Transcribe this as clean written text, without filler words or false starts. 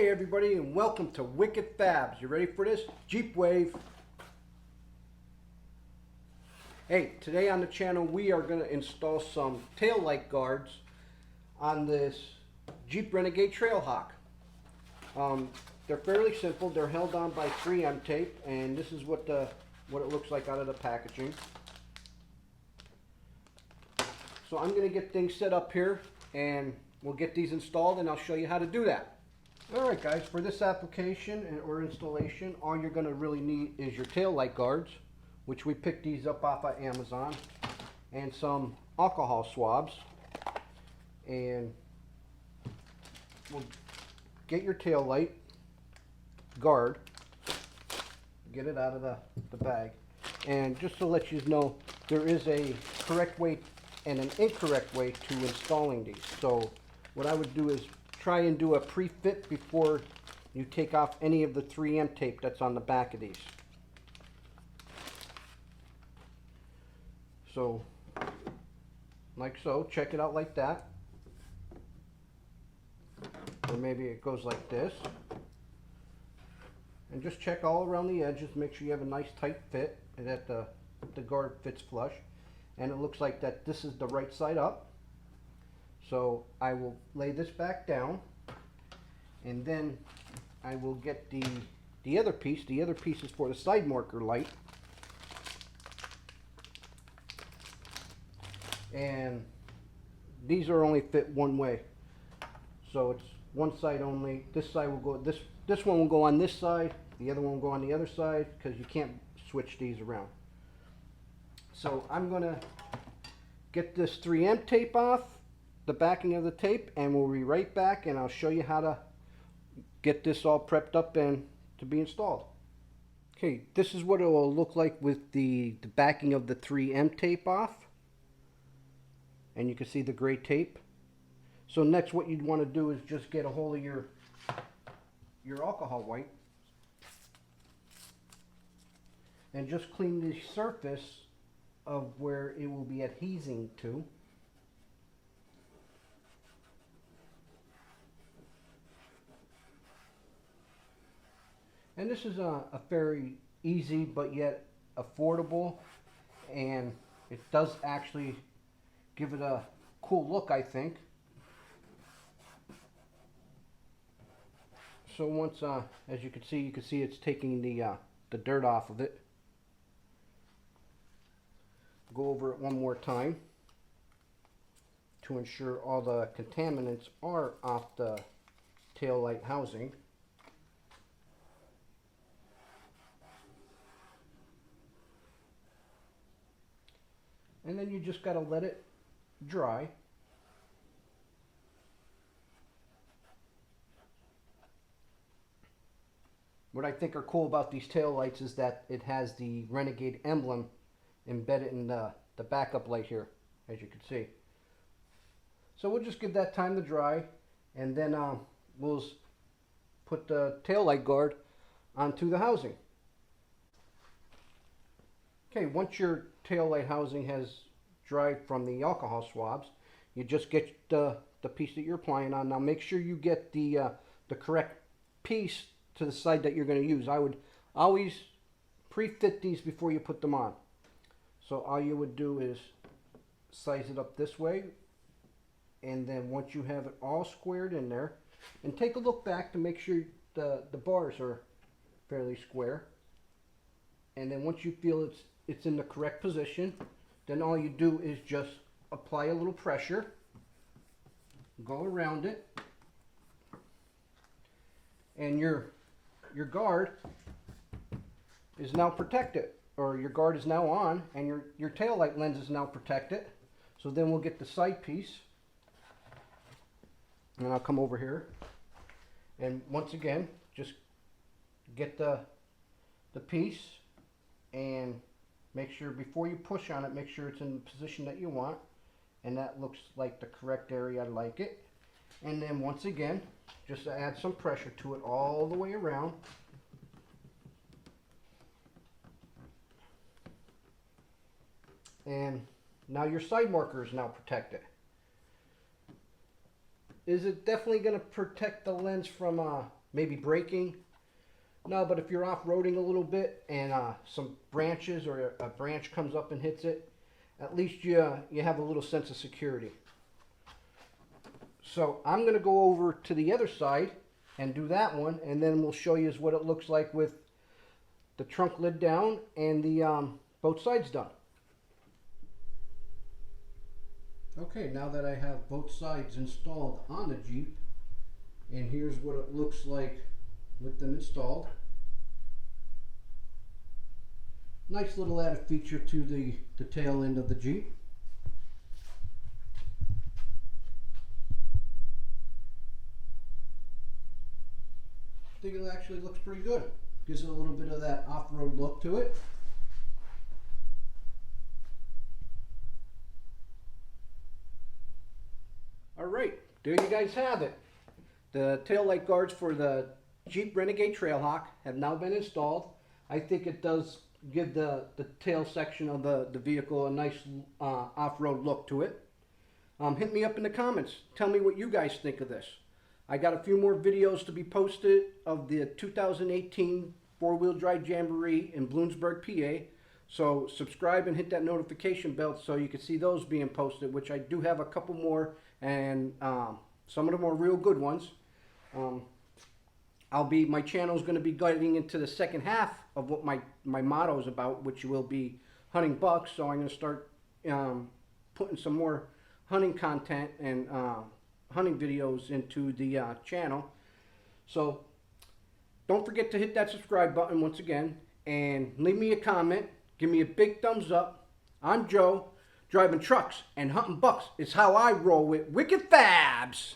Hey everybody, and welcome to Wicked Fabs. You ready for this? Jeep Wave. Hey, today on the channel we are going to install some tail light guards on this Jeep Renegade Trailhawk. They're fairly simple. They're held on by 3M tape, and this is what it looks like out of the packaging. So I'm going to get things set up here, and we'll get these installed, and I'll show you how to do that. Alright guys, for this application or installation, all you're going to really need is your tail light guards, which we picked these up off of Amazon, and some alcohol swabs. And we'll get your tail light guard, get it out of the bag, and just to let you know, there is a correct way and an incorrect way to installing these. So what I would do is try and do a pre-fit before you take off any of the 3M tape that's on the back of these. So, like so, check it out like that. Or maybe it goes like this. And just check all around the edges, make sure you have a nice tight fit and that the guard fits flush. And it looks like that this is the right side up. So I will lay this back down, and then I will get the other piece. The other piece is for the side marker light. And these are only fit one way. So it's one side only. This side will go, this one will go on this side, the other one will go on the other side, because you can't switch these around. So I'm gonna get this 3M tape off, the backing of the tape, and we'll be right back, and I'll show you how to get this all prepped up and to be installed. Okay, this is what it will look like with the backing of the 3M tape off, and you can see the gray tape. So next what you'd want to do is just get a hold of your alcohol wipe and just clean the surface of where it will be adhesing to. And this is a very easy but yet affordable, and it does actually give it a cool look, I think. So once, as you can see it's taking the dirt off of it. Go over it one more time to ensure all the contaminants are off the tail light housing. And then you just got to let it dry. What I think are cool about these tail lights is that it has the Renegade emblem embedded in the backup light here, as you can see. So we'll just give that time to dry, and then we'll put the tail light guard onto the housing. Okay, once your tail light housing has dried from the alcohol swabs, you just get the piece that you're applying on. Now make sure you get the correct piece to the side that you're going to use. I would always pre-fit these before you put them on. So all you would do is size it up this way, and then once you have it all squared in there, and take a look back to make sure the bars are fairly square. And then once you feel it's in the correct position, then all you do is just apply a little pressure, go around it, and your guard is now protected, or your guard is now on, and your tail light lens is now protected. So then we'll get the side piece, and I'll come over here, and once again just get the piece, and make sure before you push on it, make sure it's in the position that you want, and that looks like the correct area. I like it. And then once again, just to add some pressure to it all the way around. And now your side marker is now protected. Is it definitely going to protect the lens from maybe braking. No, but if you're off-roading a little bit and some branches or a branch comes up and hits it, at least you have a little sense of security. So I'm going to go over to the other side and do that one, and then we'll show you what it looks like with the trunk lid down and the both sides done. Okay, now that I have both sides installed on the Jeep, and here's what it looks like with them installed. Nice little added feature to the tail end of the Jeep. I think it actually looks pretty good. Gives it a little bit of that off-road look to it. Alright, there you guys have it. The tail light guards for the Jeep Renegade Trailhawk have now been installed. I think it does give the tail section of the vehicle a nice off-road look to it. Hit me up in the comments. Tell me what you guys think of this. I got a few more videos to be posted of the 2018 four-wheel drive Jamboree in Bloomsburg, PA. So subscribe and hit that notification bell so you can see those being posted, which I do have a couple more, and some of them are real good ones. My channel is going to be getting into the second half of what my motto is about, which will be hunting bucks. So I'm going to start putting some more hunting content and hunting videos into the channel. So don't forget to hit that subscribe button once again, and leave me a comment. Give me a big thumbs up. I'm Joe. Driving trucks and hunting bucks is how I roll with Wicked Fabs.